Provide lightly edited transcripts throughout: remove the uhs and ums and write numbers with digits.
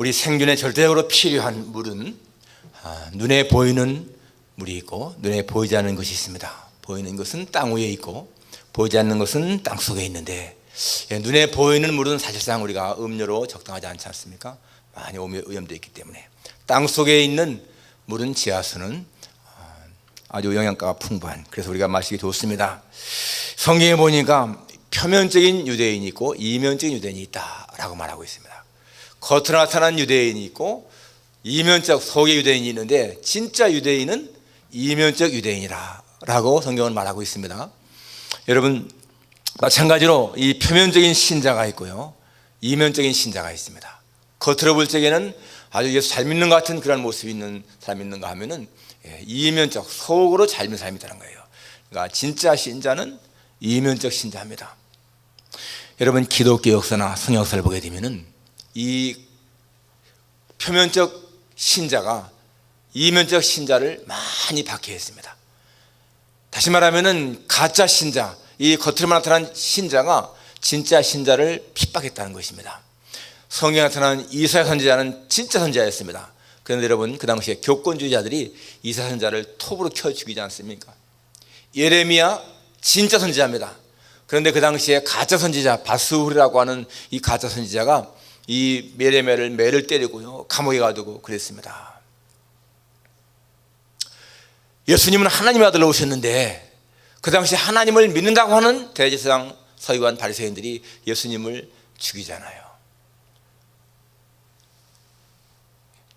우리 생존에 절대적으로 필요한 물은 눈에 보이는 물이 있고 눈에 보이지 않는 것이 있습니다. 보이는 것은 땅 위에 있고 보이지 않는 것은 땅 속에 있는데, 눈에 보이는 물은 사실상 우리가 음료로 적당하지 않지 않습니까? 많이 오염되어 있기 때문에. 땅 속에 있는 물은 지하수는 아주 영양가가 풍부한, 그래서 우리가 마시기 좋습니다. 성경에 보니까 표면적인 유대인이 있고 이면적인 유대인이 있다라고 말하고 있습니다. 겉으로 나타난 유대인이 있고 이면적 속의 유대인이 있는데, 진짜 유대인은 이면적 유대인이라고 성경은 말하고 있습니다. 여러분, 마찬가지로 이 표면적인 신자가 있고요, 이면적인 신자가 있습니다. 겉으로 볼 적에는 아주 예수 잘 믿는 것 같은 그런 모습이 있는 사람이 있는가 하면은 이면적, 속으로 잘 믿는 사람이 있다는 거예요. 그러니까 진짜 신자는 이면적 신자입니다. 여러분, 기독교 역사나 성경 역사를 보게 되면은 이 표면적 신자가 이면적 신자를 많이 박해했습니다. 다시 말하면은 가짜 신자, 이 겉으로만 나타난 신자가 진짜 신자를 핍박했다는 것입니다. 성경에 나타난 이사야 선지자는 진짜 선지자였습니다. 그런데 여러분, 그 당시에 교권주의자들이 이사야 선지자를 톱으로 켜 죽이지 않습니까? 예레미야 진짜 선지자입니다. 그런데 그 당시에 가짜 선지자 바스훌이라고 하는 이 가짜 선지자가 이 예레미야를 매를 때리고요, 감옥에 가두고 그랬습니다. 예수님은 하나님의 아들로 오셨는데 그 당시 하나님을 믿는다고 하는 대제사장, 서기관, 바리새인들이 예수님을 죽이잖아요.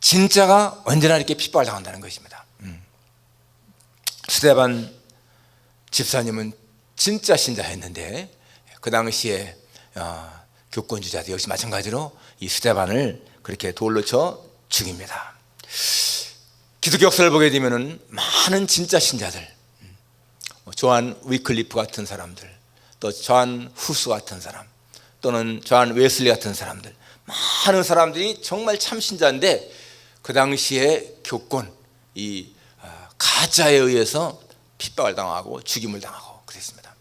진짜가 언제나 이렇게 핍박을 당한다는 것입니다. 스데반 집사님은 진짜 신자였는데 그 당시에 교권주의자들 역시 마찬가지로 이 스데반을 그렇게 돌로 쳐 죽입니다. 기독교 역사를 보게 되면 많은 진짜 신자들, 조한 위클리프 같은 사람들, 또 조한 후스 같은 사람, 또는 조한 웨슬리 같은 사람들, 많은 사람들이 정말 참 신자인데 그 당시에 교권, 이 가짜에 의해서 핍박을 당하고 죽임을 당하고 그랬습니다.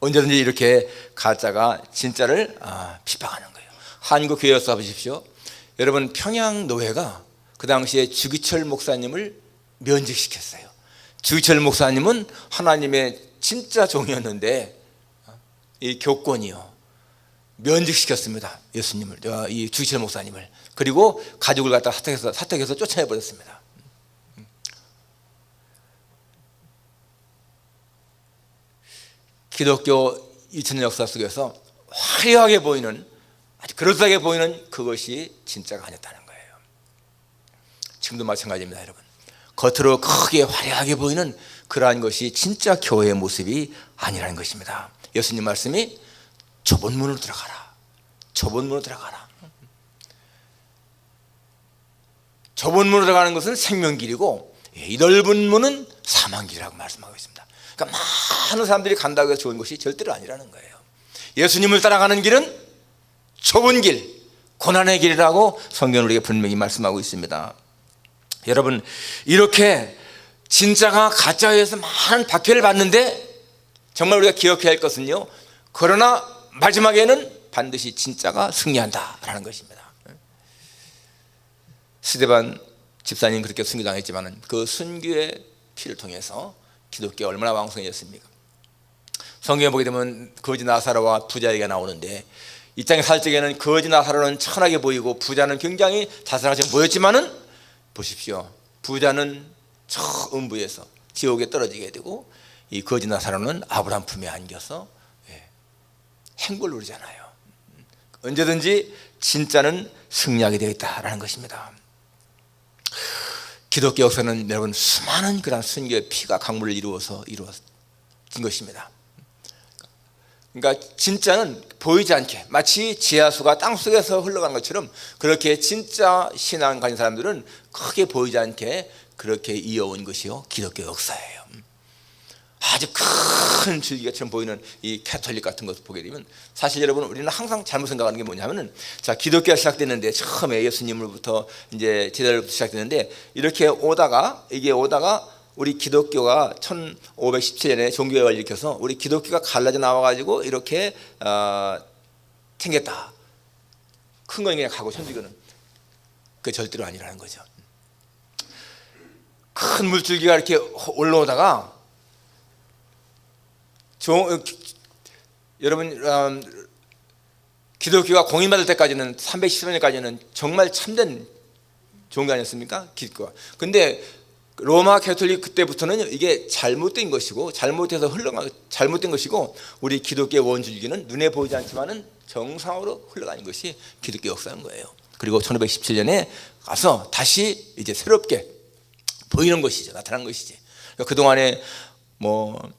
언제든지 이렇게 가짜가 진짜를 핍박하는 거예요. 한국 교회 역사 보십시오. 여러분, 평양노회가 그 당시에 주기철 목사님을 면직시켰어요. 주기철 목사님은 하나님의 진짜 종이었는데 이 교권이요, 면직시켰습니다. 예수님을, 이 주기철 목사님을. 그리고 가족을 갖다 사택해서 쫓아내버렸습니다. 기독교 2000년 역사 속에서 화려하게 보이는, 아주 그럴싸하게 보이는 그것이 진짜가 아니었다는 거예요. 지금도 마찬가지입니다. 여러분, 겉으로 크게 화려하게 보이는 그러한 것이 진짜 교회의 모습이 아니라는 것입니다. 예수님 말씀이 좁은 문으로 들어가라, 좁은 문으로 들어가라. 좁은 문으로 들어가는 것은 생명길이고 이 넓은 문은 사망길이라고 말씀하고 있습니다. 그러니까 많은 사람들이 간다고 해서 좋은 것이 절대로 아니라는 거예요. 예수님을 따라가는 길은 좁은 길, 고난의 길이라고 성경은 우리에게 분명히 말씀하고 있습니다. 여러분, 이렇게 진짜가 가짜에 의해서 많은 박해를 받는데 정말 우리가 기억해야 할 것은요, 그러나 마지막에는 반드시 진짜가 승리한다라는 것입니다. 스데반 집사님 그렇게 순교당했지만 그 순교의 피를 통해서 기독교가 얼마나 왕성해졌습니까? 성경에 보게 되면 거지 나사로와 부자 얘기가 나오는데, 이 땅에 살 적에는 거지 나사로는 천하게 보이고 부자는 굉장히 자상하게 보였지만은 보십시오, 부자는 저 음부에서 지옥에 떨어지게 되고 이 거지 나사로는 아브라함 품에 안겨서 행복을 누리잖아요. 언제든지 진짜는 승리하게 되어 있다라는 것입니다. 기독교 역사는 여러분 수많은 그런 순교의 피가 강물을 이루어진 것입니다. 그러니까 진짜는 보이지 않게, 마치 지하수가 땅속에서 흘러가는 것처럼 그렇게 진짜 신앙 가진 사람들은 크게 보이지 않게 그렇게 이어온 것이요 기독교 역사예요. 아주 큰 줄기처럼 보이는 이 캐톨릭 같은 것을 보게 되면 사실 여러분, 우리는 항상 잘못 생각하는 게 뭐냐면은, 자, 기독교가 시작됐는데 처음에 예수님으로부터 이제 제자로부터 시작됐는데 이렇게 오다가 우리 기독교가 1517년에 종교개혁을 일으켜서 우리 기독교가 갈라져 나와가지고 이렇게 생겼다. 큰 건 그냥 가고 천주교는 그 절대로 아니라는 거죠. 큰 물줄기가 이렇게 올라오다가 여러분 기독교가 공인받을 때까지는 310년까지는 정말 참된 종교 아니었습니까? 기독교가. 근데 로마 가톨릭 그때부터는 이게 잘못된 것이고 잘못된 것이고 우리 기독교의 원줄기는 눈에 보이지 않지만은 정상으로 흘러가는 것이 기독교 역사인 거예요. 그리고 1517년에 가서 다시 이제 새롭게 보이는 것이죠. 나타난 것이지. 그러니까 그동안에 뭐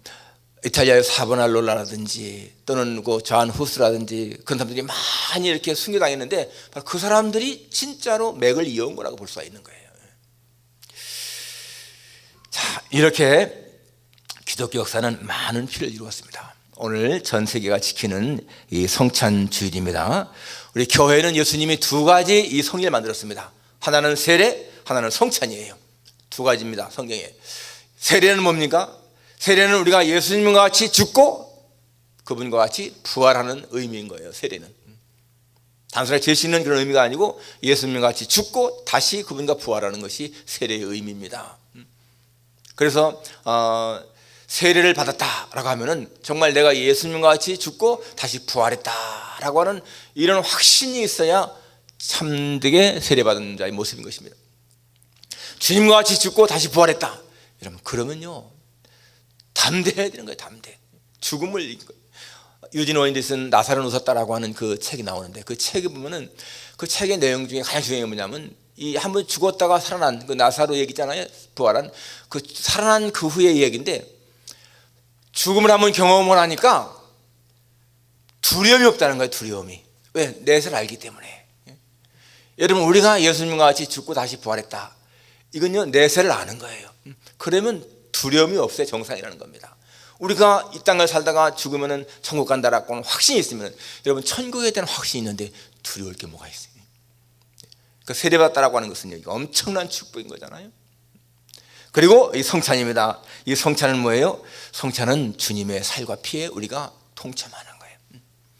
이탈리아의 사보날로라든지 또는 그 좌한 후스라든지 그런 사람들이 많이 이렇게 순교당했는데 그 사람들이 진짜로 맥을 이어온 거라고 볼 수가 있는 거예요. 자, 이렇게 기독교 역사는 많은 피를 이루었습니다. 오늘 전 세계가 지키는 이 성찬 주일입니다. 우리 교회는 예수님이 두 가지 이 성일을 만들었습니다. 하나는 세례, 하나는 성찬이에요. 두 가지입니다. 성경에. 세례는 뭡니까? 세례는 우리가 예수님과 같이 죽고 그분과 같이 부활하는 의미인 거예요. 세례는 단순하게 제시는 그런 의미가 아니고 예수님과 같이 죽고 다시 그분과 부활하는 것이 세례의 의미입니다. 그래서 세례를 받았다라고 하면은 정말 내가 예수님과 같이 죽고 다시 부활했다라고 하는 이런 확신이 있어야 참되게 세례받은 자의 모습인 것입니다. 주님과 같이 죽고 다시 부활했다. 그러면요 담대해야 되는 거예요. 담대. 죽음을 이긴 거예요. 유진 오웬이 쓴 나사로는 웃었다라고 하는 그 책이 나오는데 그 책에 보면은 그 책의 내용 중에 가장 중요한 게 뭐냐면 이 한 번 죽었다가 살아난 그 나사로 얘기잖아요. 부활한 그 살아난 그 후의 얘기인데 죽음을 한번 경험을 하니까 두려움이 없다는 거예요. 두려움이. 왜? 내세를 알기 때문에. 여러분 우리가 예수님과 같이 죽고 다시 부활했다. 이건요 내세를 아는 거예요. 그러면 두려움이 없어야 정상이라는 겁니다. 우리가 이 땅을 살다가 죽으면 천국 간다라고 하는 확신이 있으면 여러분 천국에 대한 확신이 있는데 두려울 게 뭐가 있어요? 그 세례받았다라고 하는 것은 엄청난 축복인 거잖아요. 그리고 이 성찬입니다. 이 성찬은 뭐예요? 성찬은 주님의 살과 피에 우리가 동참하는 거예요.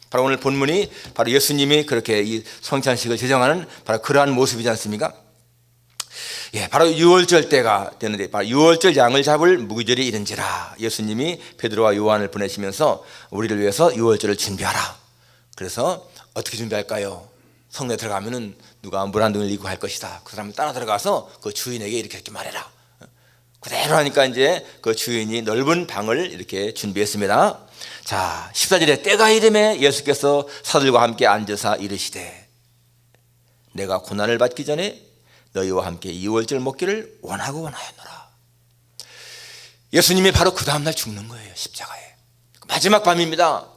바로 오늘 본문이 바로 예수님이 그렇게 이 성찬식을 제정하는 바로 그러한 모습이지 않습니까? 예, 바로 유월절 때가 되는데 바로 유월절 양을 잡을 무기절이 이른지라 예수님이 베드로와 요한을 보내시면서 우리를 위해서 유월절을 준비하라. 그래서 어떻게 준비할까요? 성내에 들어가면은 누가 물 한 등을 이고 할 것이다. 그 사람을 따라 들어가서 그 주인에게 이렇게 말해라. 그대로 하니까 이제 그 주인이 넓은 방을 이렇게 준비했습니다. 자, 14절에 때가 이름에 예수께서 사들과 함께 앉으사 이르시되 내가 고난을 받기 전에 너희와 함께 이월절 먹기를 원하였노라. 예수님이 바로 그 다음날 죽는 거예요. 십자가에. 마지막 밤입니다.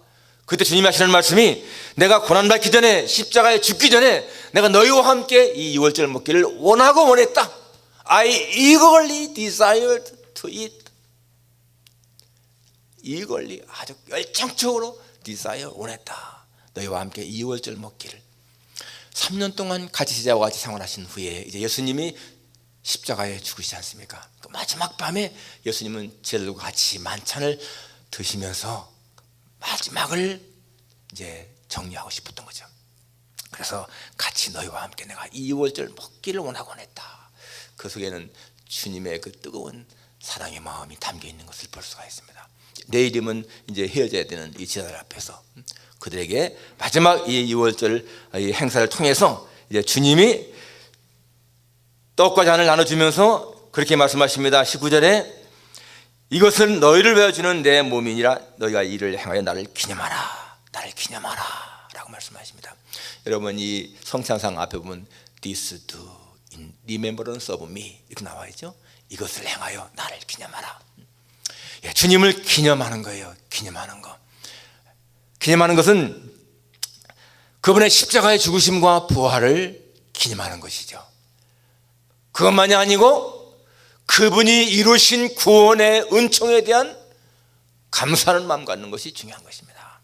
그때 주님이 하시는 말씀이 내가 고난받기 전에 십자가에 죽기 전에 내가 너희와 함께 이 이월절 먹기를 원했다. I eagerly desired to eat. eagerly 아주 열정적으로 desire 원했다. 너희와 함께 이월절 먹기를. 3년 동안 같이 제자와 같이 생활하신 후에 이제 예수님이 십자가에 죽으시지 않습니까? 그 마지막 밤에 예수님은 제자들과 같이 만찬을 드시면서 마지막을 이제 정리하고 싶었던 거죠. 그래서 같이 너희와 함께 내가 이월절 먹기를 원했다. 그 속에는 주님의 그 뜨거운 사랑의 마음이 담겨 있는 것을 볼 수가 있습니다. 내일이면 이제 헤어져야 되는 이 제자들 앞에서 그들에게 마지막 이 유월절 이 행사를 통해서 이제 주님이 떡과 잔을 나눠주면서 그렇게 말씀하십니다. 19절에 이것은 너희를 베어주는 내 몸이니라 너희가 이를 행하여 나를 기념하라 라고 말씀하십니다. 여러분 이 성찬상 앞에 보면 This do in remembrance of me 이렇게 나와 있죠. 이것을 행하여 나를 기념하라. 예, 주님을 기념하는 거예요. 기념하는 거. 기념하는 것은 그분의 십자가의 죽으심과 부활을 기념하는 것이죠. 그것만이 아니고 그분이 이루신 구원의 은총에 대한 감사하는 마음 갖는 것이 중요한 것입니다.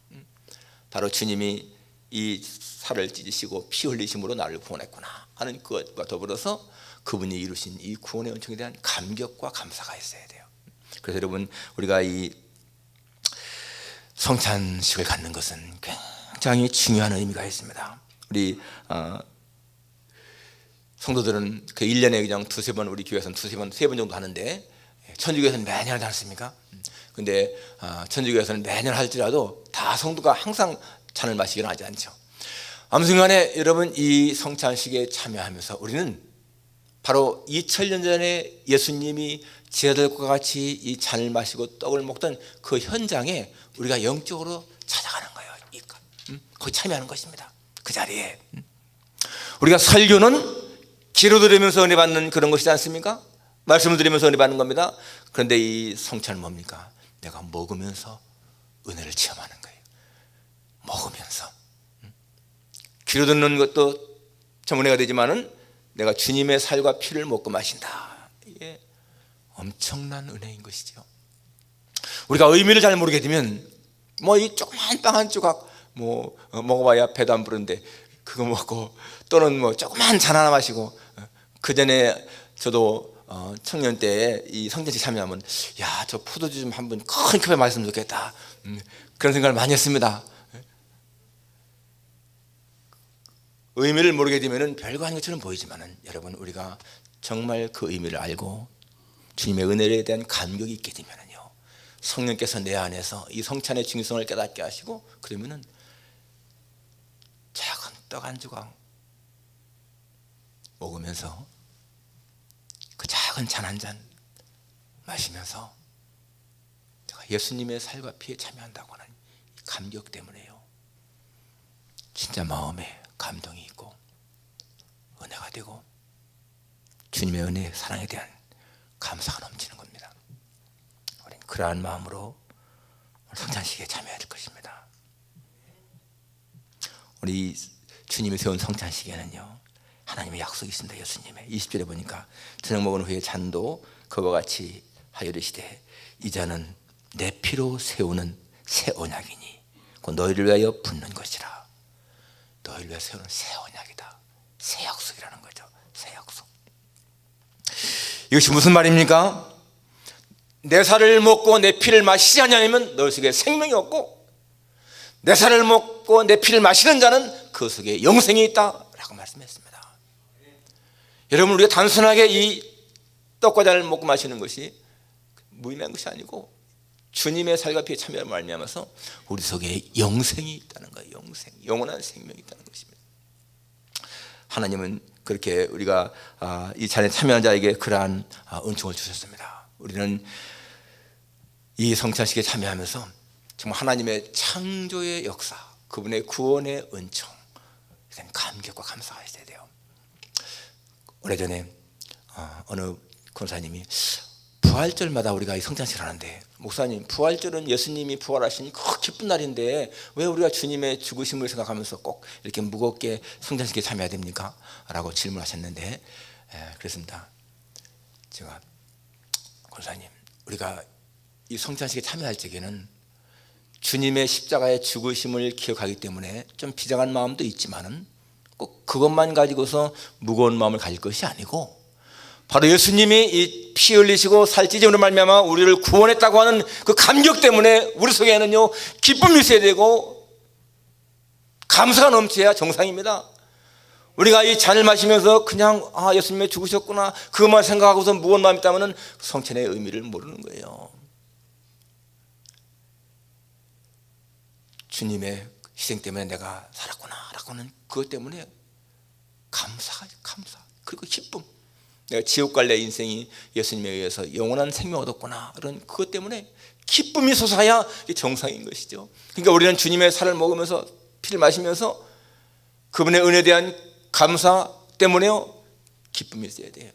바로 주님이 이 살을 찢으시고 피 흘리심으로 나를 구원했구나 하는 그것과 더불어서 그분이 이루신 이 구원의 은총에 대한 감격과 감사가 있어야 돼요. 그래서 여러분 우리가 이 성찬식을 갖는 것은 굉장히 중요한 의미가 있습니다. 우리 성도들은 그 1년에 그냥 두세 번, 우리 교회에서는 두세 번, 세 번 정도 하는데 천주교에서는 매년 하지 않습니까? 근데 천주교에서는 매년 할지라도 다 성도가 항상 잔을 마시기는 하지 않죠. 아무튼간에 여러분, 이 성찬식에 참여하면서 우리는 바로 2000년 전에 예수님이 제자들과 같이 이 잔을 마시고 떡을 먹던 그 현장에 우리가 영적으로 찾아가는 거예요. 거기 참여하는 것입니다. 그 자리에 우리가 설교는 기도 들으면서 은혜 받는 그런 것이지 않습니까? 말씀을 들으면서 은혜 받는 겁니다. 그런데 이 성찬은 뭡니까? 내가 먹으면서 은혜를 체험하는 거예요. 먹으면서. 기도 듣는 것도 참 은혜가 되지만은 내가 주님의 살과 피를 먹고 마신다. 이게 엄청난 은혜인 것이죠. 우리가 의미를 잘 모르게 되면 뭐 이 조그만 빵 한 조각 뭐 먹어봐야 배도 안 부른데 그거 먹고, 또는 뭐 조그만 잔 하나 마시고. 그 전에 저도 청년 때 이 성찬식 참여하면 야, 저 포도주 좀 한 번 큰 컵에 마셨으면 좋겠다, 그런 생각을 많이 했습니다. 의미를 모르게 되면 별거 아닌 것처럼 보이지만은 여러분, 우리가 정말 그 의미를 알고 주님의 은혜에 대한 감격이 있게 되면은요, 성령께서 내 안에서 이 성찬의 중요성을 깨닫게 하시고, 그러면은 작은 떡 한 조각 먹으면서 그 작은 잔 한 잔 마시면서 내가 예수님의 살과 피에 참여한다고 하는 감격 때문에요, 진짜 마음에 감동이 있고 은혜가 되고 주님의 은혜, 사랑에 대한 감사가 넘치는 겁니다. 우리는 그러한 마음으로 성찬식에 참여해야 될 것입니다. 우리 주님이 세운 성찬식에는요, 하나님의 약속이 있습니다. 예수님의 20절에 보니까 저녁 먹은 후에 잔도 그와 같이 하여 이르시되 이 잔은 내 피로 세우는 새 언약이니 곧 너희를 위하여 붓는 것이라. 너희를 위해 세우는 새 언약이다. 새 약속이라는 거죠. 새 약속. 이것이 무슨 말입니까? 내 살을 먹고 내 피를 마시지 않냐면 너희 속에 생명이 없고, 내 살을 먹고 내 피를 마시는 자는 그 속에 영생이 있다 라고 말씀했습니다. 여러분, 우리가 단순하게 이 떡과 잔을 먹고 마시는 것이 무의미한 것이 아니고 주님의 살과 피에 참여를 말미암아서 우리 속에 영생이 있다는 거예요. 영생, 영원한 생명이 있다는 것입니다. 하나님은 그렇게 우리가 이 잔에 참여한 자에게 그러한 은총을 주셨습니다. 우리는 이 성찬식에 참여하면서 정말 하나님의 창조의 역사, 그분의 구원의 은총, 감격과 감사가 있어야 돼요. 오래전에 어느 권사님이 부활절마다 우리가 이 성찬식을 하는데, 목사님, 부활절은 예수님이 부활하신 그 기쁜 날인데 왜 우리가 주님의 죽으심을 생각하면서 꼭 이렇게 무겁게 성찬식에 참여해야 됩니까? 라고 질문하셨는데, 그랬습니다. 제가, 권사님, 우리가 이 성찬식에 참여할 적에는 주님의 십자가의 죽으심을 기억하기 때문에 좀 비장한 마음도 있지만은 꼭 그것만 가지고서 무거운 마음을 가질 것이 아니고, 바로 예수님이 이 피 흘리시고 살 찢음으로 말미암아 우리를 구원했다고 하는 그 감격 때문에 우리 속에는요, 기쁨이 있어야 되고 감사가 넘쳐야 정상입니다. 우리가 이 잔을 마시면서 그냥 예수님이 죽으셨구나 그것만 생각하고서 무거운 마음이 있다면 성찬의 의미를 모르는 거예요. 주님의 희생 때문에 내가 살았구나 라고 하는 그것 때문에 감사, 그리고 기쁨. 내가 지옥 갈 내 인생이 예수님에 의해서 영원한 생명을 얻었구나, 그런 그것 때문에 기쁨이 솟아야 정상인 것이죠. 그러니까 우리는 주님의 살을 먹으면서 피를 마시면서 그분의 은혜에 대한 감사 때문에요, 기쁨이 있어야 돼요.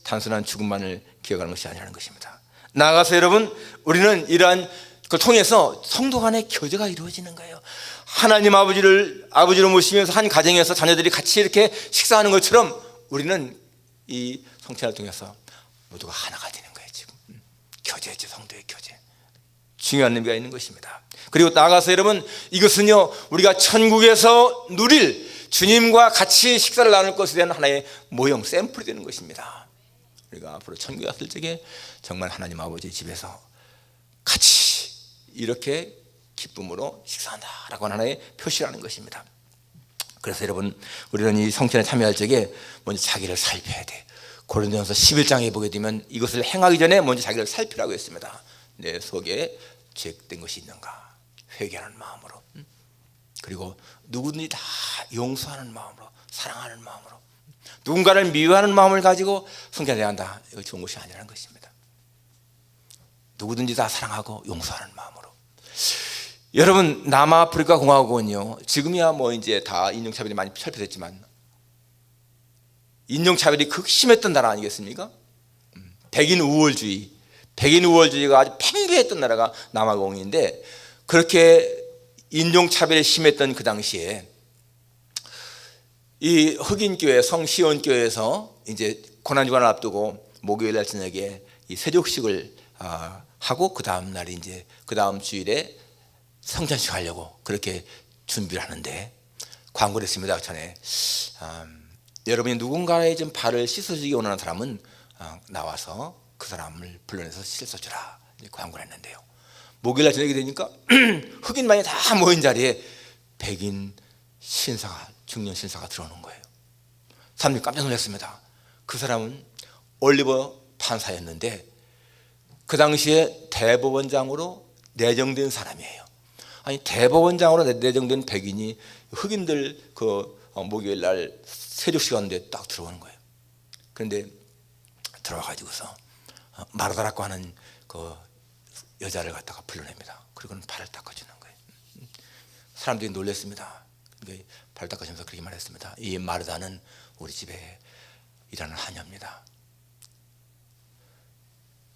단순한 죽음만을 기억하는 것이 아니라는 것입니다. 나아가서 여러분, 우리는 이러한 그걸 통해서 성도 간의 교제가 이루어지는 거예요. 하나님 아버지로 모시면서 한 가정에서 자녀들이 같이 이렇게 식사하는 것처럼 우리는 이 성찬을 통해서 모두가 하나가 되는 거예요. 지금 교제죠. 성도의 교제, 중요한 의미가 있는 것입니다. 그리고 나아가서 여러분, 이것은요, 우리가 천국에서 누릴 주님과 같이 식사를 나눌 것에 대한 하나의 모형, 샘플이 되는 것입니다. 우리가 앞으로 천국에 갔을 적에 정말 하나님 아버지 집에서 같이 이렇게 기쁨으로 식사한다라고 하는 하나의 표시라는 것입니다. 그래서 여러분, 우리는 이 성찬에 참여할 적에 먼저 자기를 살펴야 돼. 고린도전서 11장에 보게 되면 이것을 행하기 전에 먼저 자기를 살피라고 했습니다. 내 속에 죄된 것이 있는가 회개하는 마음으로, 그리고 누구든지 다 용서하는 마음으로, 사랑하는 마음으로, 누군가를 미워하는 마음을 가지고 성찬을 해야 한다. 이거 좋은 것이 아니라는 것입니다. 누구든지 다 사랑하고 용서하는 마음으로. 여러분, 남아프리카 공화국은요, 지금이야 뭐 이제 다 인종차별이 많이 철폐됐지만 인종차별이 극심했던 나라 아니겠습니까? 백인 우월주의가 아주 팽배했던 나라가 남아공인데, 그렇게 인종차별이 심했던 그 당시에 이 흑인교회 성시온교회에서 이제 고난주간을 앞두고 목요일 날 저녁에 이 세족식을 하고 그 다음 날이 이제 그 다음 주일에 성찬식 하려고 그렇게 준비를 하는데, 광고를 했습니다. 전에 여러분이 누군가의 좀 발을 씻어주기 원하는 사람은 나와서 그 사람을 불러내서 씻어주라, 광고를 했는데요. 목요일날 저녁이 되니까 흑인만이 다 모인 자리에 백인 신사가, 중년 신사가 들어오는 거예요. 사람들이 깜짝 놀랐습니다. 그 사람은 올리버 판사였는데 그 당시에 대법원장으로 내정된 사람이에요. 아니, 대법원장으로 내정된 백인이 흑인들 그 목요일 날 세족 시간인데 딱 들어오는 거예요. 그런데 들어와가지고서 마르다라고 하는 그 여자를 갖다가 불러냅니다. 그리고는 발을 닦아주는 거예요. 사람들이 놀랐습니다. 발 닦아주면서 그렇게 말했습니다. 이 마르다는 우리 집에 일하는 하녀입니다.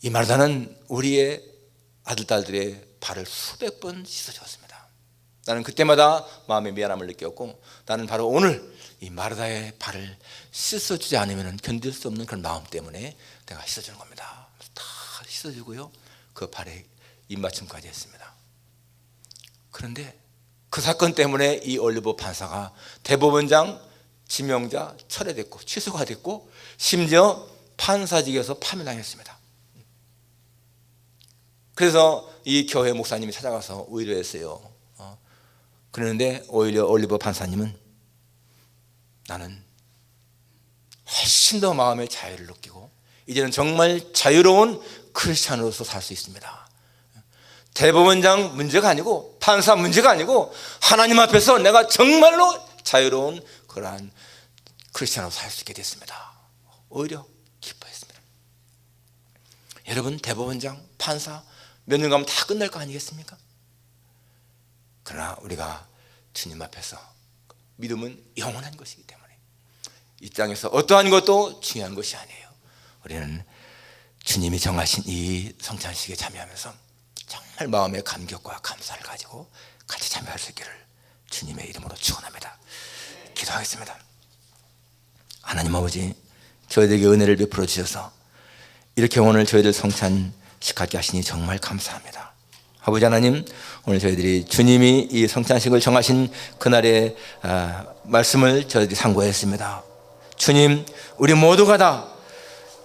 이 마르다는 우리의 아들, 딸들의 발을 수백 번 씻어주었습니다. 나는 그때마다 마음의 미안함을 느꼈고, 나는 바로 오늘 이 마르다의 발을 씻어주지 않으면 견딜 수 없는 그런 마음 때문에 내가 씻어주는 겁니다. 다 씻어주고요, 그 발에 입맞춤까지 했습니다. 그런데 그 사건 때문에 이 올리버 판사가 대법원장 지명자 철회됐고 취소가 됐고, 심지어 판사직에서 파면당했습니다. 그래서 이 교회 목사님이 찾아가서 위로했어요. 그러는데 오히려 올리버 판사님은 나는 훨씬 더 마음의 자유를 느끼고 이제는 정말 자유로운 크리스찬으로서 살 수 있습니다. 대법원장 문제가 아니고 판사 문제가 아니고 하나님 앞에서 내가 정말로 자유로운 그러한 크리스찬으로 살 수 있게 됐습니다. 오히려 기뻐했습니다. 여러분, 대법원장, 판사 몇 년 가면 다 끝날 거 아니겠습니까? 그러나 우리가 주님 앞에서 믿음은 영원한 것이기 때문에 이 땅에서 어떠한 것도 중요한 것이 아니에요. 우리는 주님이 정하신 이 성찬식에 참여하면서 정말 마음의 감격과 감사를 가지고 같이 참여할 수 있기를 주님의 이름으로 축원합니다. 기도하겠습니다. 하나님 아버지, 저희들에게 은혜를 베풀어 주셔서 이렇게 오늘 저희들 성찬식 하게 하시니 정말 감사합니다. 아버지 하나님, 오늘 저희들이 주님이 이 성찬식을 정하신 그날의 말씀을 저희들이 상고했습니다. 주님, 우리 모두가 다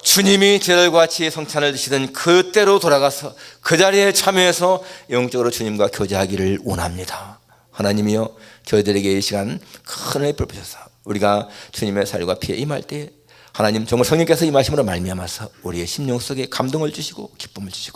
주님이 저희들과 같이 성찬을 드시던 그때로 돌아가서 그 자리에 참여해서 영적으로 주님과 교제하기를 원합니다. 하나님이여, 저희들에게 이 시간 큰 은혜 베푸셔서 우리가 주님의 살과 피에 임할 때 하나님 정말 성령께서 임하심으로 말미암아서 우리의 심령 속에 감동을 주시고 기쁨을 주시고